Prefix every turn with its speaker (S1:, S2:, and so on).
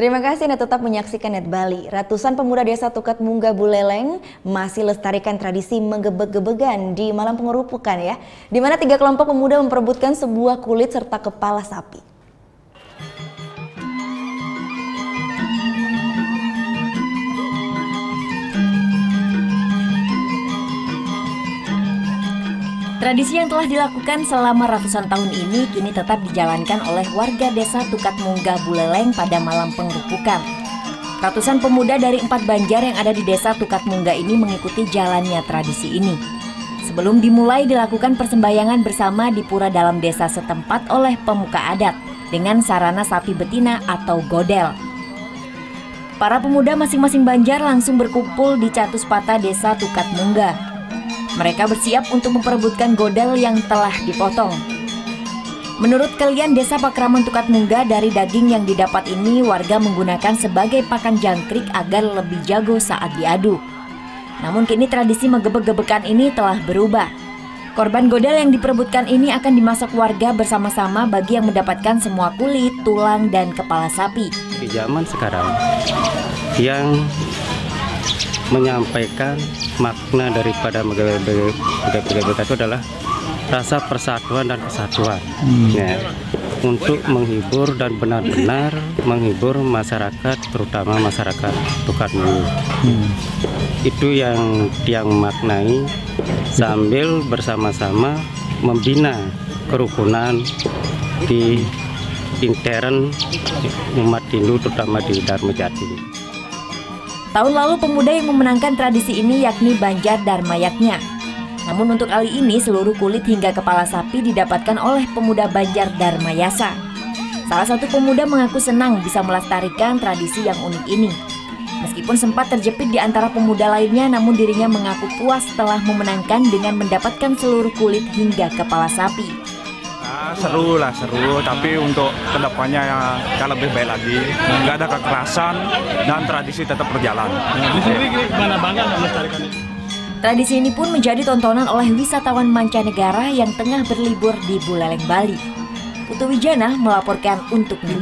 S1: Terima kasih Anda tetap menyaksikan Net Bali. Ratusan pemuda desa Tukat Mungga Buleleng masih lestarikan tradisi menggebeg-gebegan di malam pengerupukan ya. Di mana 3 kelompok pemuda memperebutkan sebuah kulit serta kepala sapi. Tradisi yang telah dilakukan selama ratusan tahun ini kini tetap dijalankan oleh warga desa Tukat Mungga Buleleng pada malam pengerupukan. Ratusan pemuda dari 4 banjar yang ada di desa Tukat Mungga ini mengikuti jalannya tradisi ini. Sebelum dimulai dilakukan persembahyangan bersama di pura dalam desa setempat oleh pemuka adat dengan sarana sapi betina atau godel. Para pemuda masing-masing banjar langsung berkumpul di Catuspata desa Tukat Mungga. Mereka bersiap untuk memperebutkan godel yang telah dipotong. Menurut kalian desa Pakraman Tukat Mungga, dari daging yang didapat ini warga menggunakan sebagai pakan jangkrik agar lebih jago saat diadu. Namun kini tradisi menggebek-gebekan ini telah berubah. Korban godel yang diperebutkan ini akan dimasak warga bersama-sama bagi yang mendapatkan semua kulit, tulang, dan kepala sapi.
S2: Di zaman sekarang yang menyampaikan makna daripada menggebek-gebek itu adalah rasa persatuan dan kesatuan ya, untuk menghibur dan benar-benar menghibur masyarakat, terutama masyarakat Tukat Mungga. Itu yang maknai sambil bersama-sama membina kerukunan di intern umat Hindu, terutama di Dharma Jati.
S1: Tahun lalu pemuda yang memenangkan tradisi ini yakni Banjar Darmayatnya. Namun untuk kali ini seluruh kulit hingga kepala sapi didapatkan oleh pemuda Banjar Darmayasa. Salah satu pemuda mengaku senang bisa melestarikan tradisi yang unik ini. Meskipun sempat terjepit di antara pemuda lainnya, namun dirinya mengaku puas setelah memenangkan dengan mendapatkan seluruh kulit hingga kepala sapi.
S3: Seru, tapi untuk kedepannya yang lebih baik lagi, nggak ada kekerasan dan tradisi tetap berjalan.
S4: Di sini gimana bangga melestarikan ini?
S1: Tradisi ini pun menjadi tontonan oleh wisatawan mancanegara yang tengah berlibur di Buleleng, Bali. Putu Wijana melaporkan untuk NET.